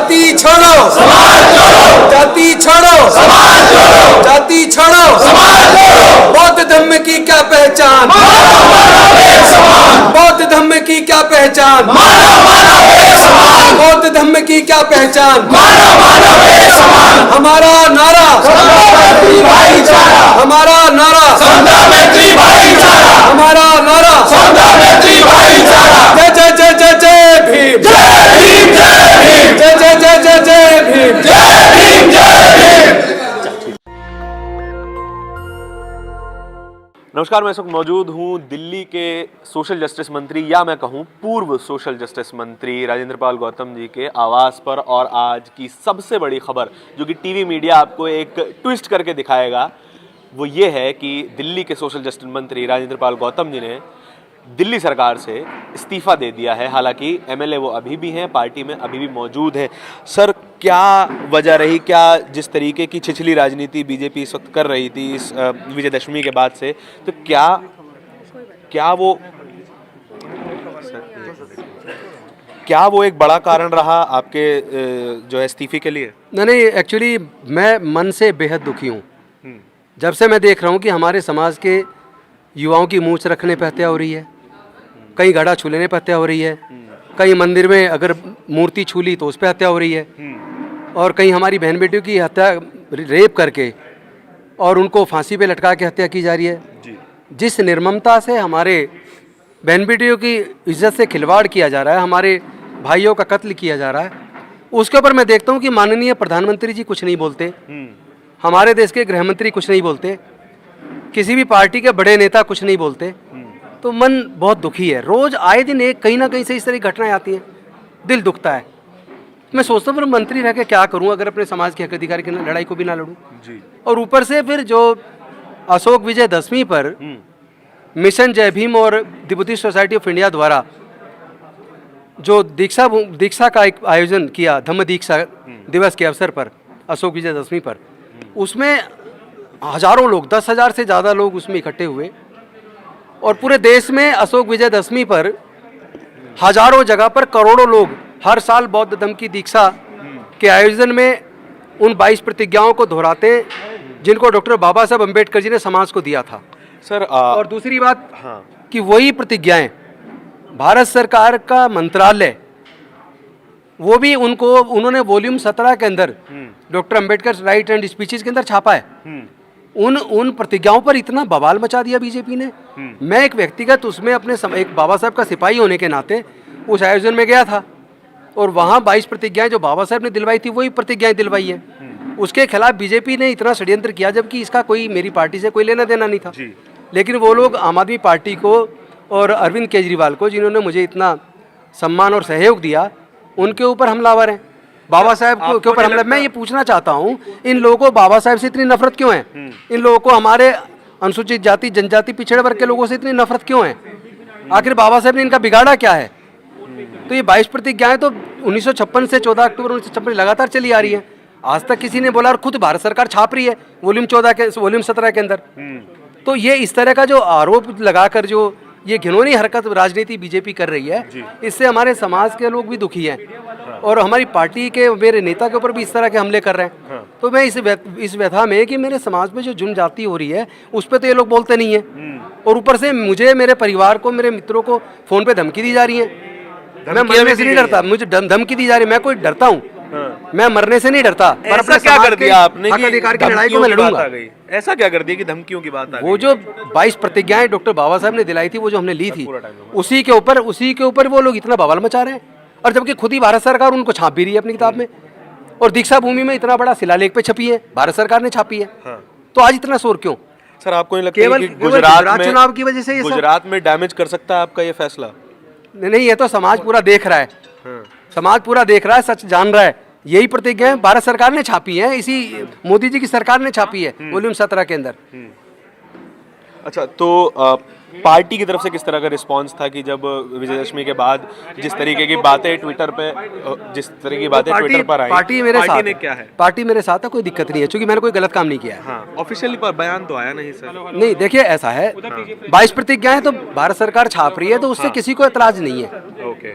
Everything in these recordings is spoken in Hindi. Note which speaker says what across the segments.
Speaker 1: जाति छोड़ो समाज जोड़ो, जाति छोड़ो समाज जोड़ो, जाति छोड़ो समाज जोड़ो। बौद्ध धर्म की क्या पहचान, मानव मानव एक समान। बौद्ध धर्म की क्या पहचान, मानव मानव एक समान। बौद्ध धर्म की क्या पहचान, मानव मानव एक समान। हमारा नारा समता मैत्री भाईचारा, हमारा नारा समता मैत्री भाईचारा, हमारा नारा समता मैत्री भाईचारा। जय जय जय जय जय भीम, जय भीम जय भीम, जय जय जय जय जय भीम, जय भीम जय भीम।
Speaker 2: नमस्कार, मैं इस वक्त मौजूद हूँ दिल्ली के सोशल जस्टिस मंत्री या मैं कहूँ पूर्व सोशल जस्टिस मंत्री राजेंद्र पाल गौतम जी के आवास पर। और आज की सबसे बड़ी खबर जो कि टीवी मीडिया आपको एक ट्विस्ट करके दिखाएगा वो ये है कि दिल्ली के सोशल जस्टिस मंत्री राजेंद्र पाल गौतम जी ने दिल्ली सरकार से इस्तीफ़ा दे दिया है। हालांकि एमएलए वो अभी भी हैं, पार्टी में अभी भी मौजूद हैं। सर, क्या वजह रही, क्या जिस तरीके की छिछली राजनीति बीजेपी इस वक्त कर रही थी इस विजयदशमी के बाद से, तो क्या वो एक बड़ा कारण रहा आपके जो है इस्तीफे के लिए?
Speaker 3: नहीं, एक्चुअली मैं मन से बेहद दुखी हूँ। जब से मैं देख रहा हूँ कि हमारे समाज के युवाओं की मूंछ रखने पर हत्या हो रही है, कहीं घड़ा छू लेने पर हत्या हो रही है, कहीं मंदिर में अगर मूर्ति छू ली तो उस पर हत्या हो रही है, और कहीं हमारी बहन बेटियों की हत्या रेप करके और उनको फांसी पे लटका के हत्या की जा रही है। जिस निर्ममता से हमारे बहन बेटियों की इज्जत से खिलवाड़ किया जा रहा है, हमारे भाइयों का कत्ल किया जा रहा है, उसके ऊपर मैं देखता हूँ कि माननीय प्रधानमंत्री जी कुछ नहीं बोलते, हमारे देश के गृह मंत्री कुछ नहीं बोलते, किसी भी पार्टी के बड़े नेता कुछ नहीं बोलते। तो मन बहुत दुखी है। रोज आए दिन एक कहीं ना कहीं से इस तरह की घटनाएं आती हैं, दिल दुखता है। मैं सोचता हूँ फिर मंत्री रह के क्या करूँ अगर अपने समाज के हक अधिकार की लड़ाई को भी ना लड़ूं। और ऊपर से फिर जो अशोक विजयदशमी पर मिशन जय भीम और the Buddhist society of India द्वारा जो दीक्षा का एक आयोजन किया धम्म दीक्षा दिवस के अवसर पर अशोक विजयदशमी पर, उसमें हजारों लोग, 10,000 से ज़्यादा लोग उसमें इकट्ठे हुए। और पूरे देश में अशोक विजयदशमी पर हजारों जगह पर करोड़ों लोग हर साल बौद्ध धर्म की दीक्षा के आयोजन में उन 22 प्रतिज्ञाओं को दोहराते जिनको डॉक्टर बाबा साहब अम्बेडकर जी ने समाज को दिया था।
Speaker 2: सर
Speaker 3: और दूसरी बात कि वही प्रतिज्ञाएं भारत सरकार का मंत्रालय, वो भी उन्होंने वॉल्यूम 17 के अंदर doctor Ambedkar right and speeches के अंदर छापा है। उन प्रतिज्ञाओं पर इतना बवाल मचा दिया बीजेपी ने। मैं एक व्यक्तिगत उसमें एक बाबा साहब का सिपाही होने के नाते उस आयोजन में गया था और वहाँ 22 प्रतिज्ञाएं जो बाबा साहब ने दिलवाई थी वही प्रतिज्ञाएं दिलवाई है। उसके खिलाफ बीजेपी ने इतना षड्यंत्र किया जबकि इसका कोई मेरी पार्टी से कोई लेना देना नहीं था। लेकिन वो लोग आम आदमी पार्टी को और अरविंद केजरीवाल को, जिन्होंने मुझे इतना सम्मान और सहयोग दिया, उनके ऊपर हमलावर हैं। बाबा साहब के ऊपर हमला। मैं ये पूछना चाहता हूँ, इन लोगों को बाबा साहब से इतनी नफरत क्यों है? इन लोगों को हमारे अनुसूचित जाति जनजाति पिछड़े वर्ग के लोगों से इतनी नफरत क्यों है? आखिर बाबा साहब ने इनका बिगाड़ा क्या है? तो ये 22 प्रतिज्ञाएं तो 1956 से 14 अक्टूबर 1956 लगातार चली आ रही है। आज तक किसी ने बोला, और खुद भारत सरकार छाप रही है वॉल्यूम 17 के अंदर। तो ये इस तरह का जो आरोप लगाकर जो ये घिनौनी हरकत राजनीति बीजेपी कर रही है, इससे हमारे समाज के लोग भी दुखी हैं और हमारी पार्टी के मेरे नेता के ऊपर भी इस तरह के हमले कर रहे हैं। तो मैं इस व्यथा में कि मेरे समाज में जो जनजाति हो रही है उस पर तो ये लोग बोलते नहीं है, और ऊपर से मुझे, मेरे परिवार को, मेरे मित्रों को फोन पे धमकी दी जा रही है। मैं मरने से नहीं डरता, मुझे धमकी दी जा रही है। मैं कोई डरता हूँ? मैं मरने से नहीं डरता, पर अपने क्या कर दिया आपने हक अधिकार की लड़ाई को मैं लड़ूंगा।
Speaker 2: ऐसा क्या कर दिया कि धमकियों की बात आ गई?
Speaker 3: वो जो 22 प्रतिज्ञाएं डॉक्टर बाबा साहब ने दिलाई थी, वो जो हमने ली थी, उसी के ऊपर वो लोग इतना बवाल मचा रहे हैं। और जबकि खुद ही भारत सरकार उनको छाप भी रही है अपनी किताब में, और दीक्षा भूमि में इतना बड़ा शिलालेख पे छपी है, भारत सरकार ने छापी है। तो आज इतना शोर क्यों?
Speaker 2: सर, आपको नहीं लगता
Speaker 3: केवल गुजरात चुनाव की वजह से?
Speaker 2: गुजरात में डैमेज कर सकता है आपका ये फैसला?
Speaker 3: नहीं, ये तो समाज पूरा देख रहा है, समाज पूरा देख रहा है, सच जान रहा है। यही प्रतिज्ञाएं भारत सरकार ने छापी है, इसी मोदी जी की सरकार ने छापी है वॉल्यूम 17 के अंदर।
Speaker 2: अच्छा, तो पार्टी की तरफ से किस तरह का रिस्पांस था कि जब विजयदशमी के बाद जिस तरीके की बातें ट्विटर पे आई,
Speaker 3: पार्टी मेरे
Speaker 2: पार्टी
Speaker 3: साथ
Speaker 2: ने क्या है?
Speaker 3: पार्टी मेरे साथ है, कोई दिक्कत नहीं है, क्योंकि मैंने कोई गलत काम नहीं किया है।
Speaker 2: हाँ, ऑफिशियली पर बयान तो आया नहीं सर।
Speaker 3: नहीं, देखिए ऐसा है, 22 प्रतिज्ञाएं तो भारत सरकार छाप रही है, तो उससे किसी को एतराज नहीं है।
Speaker 2: Okay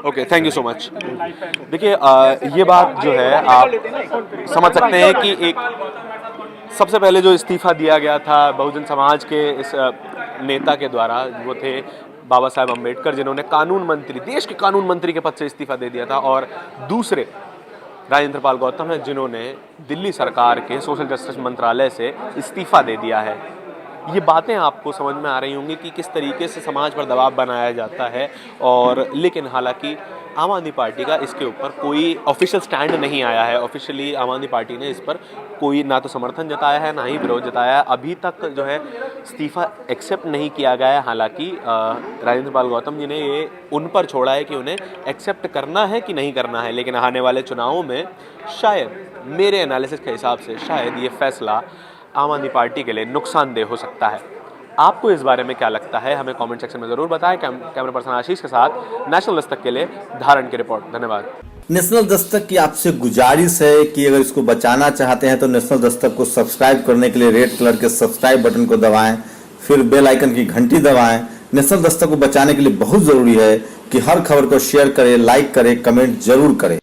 Speaker 2: okay, thank you so much. देखिए ये बात जो है आप समझ सकते हैं कि एक सबसे पहले जो इस्तीफा दिया गया था बहुजन समाज के इस नेता के द्वारा, वो थे बाबा साहेब अम्बेडकर, जिन्होंने कानून मंत्री, देश के कानून मंत्री के पद से इस्तीफा दे दिया था, और दूसरे राजेंद्र पाल गौतम हैं जिन्होंने दिल्ली सरकार के सोशल जस्टिस मंत्रालय से इस्तीफा दे दिया है। ये बातें आपको समझ में आ रही होंगी कि किस तरीके से समाज पर दबाव बनाया जाता है, और लेकिन हालांकि आम आदमी पार्टी का इसके ऊपर कोई ऑफिशियल स्टैंड नहीं आया है। ऑफिशियली आम आदमी पार्टी ने इस पर कोई ना तो समर्थन जताया है, ना ही विरोध जताया है। अभी तक जो है इस्तीफा एक्सेप्ट नहीं किया गया है। हालांकि राजेंद्र पाल गौतम जी ने ये उन पर छोड़ा है कि उन्हें एक्सेप्ट करना है कि नहीं करना है, लेकिन आने वाले चुनावों में शायद, मेरे एनालिसिस के हिसाब से, शायद ये फैसला आम आदमी पार्टी के लिए नुकसानदेह हो सकता है। आपको इस बारे में क्या लगता है, हमें कमेंट सेक्शन में ज़रूर बताएं। कैमरा पर्सन आशीष के साथ नेशनल दस्तक के लिए धारण की रिपोर्ट। धन्यवाद।
Speaker 4: नेशनल दस्तक की आपसे गुजारिश है कि अगर इसको बचाना चाहते हैं तो नेशनल दस्तक को सब्सक्राइब करने के लिए रेड कलर के सब्सक्राइब बटन को दबाएं, फिर बेल आइकन की घंटी दबाएं। नेशनल दस्तक को बचाने के लिए बहुत जरूरी है कि हर खबर को शेयर करें, लाइक करें, कमेंट जरूर करें।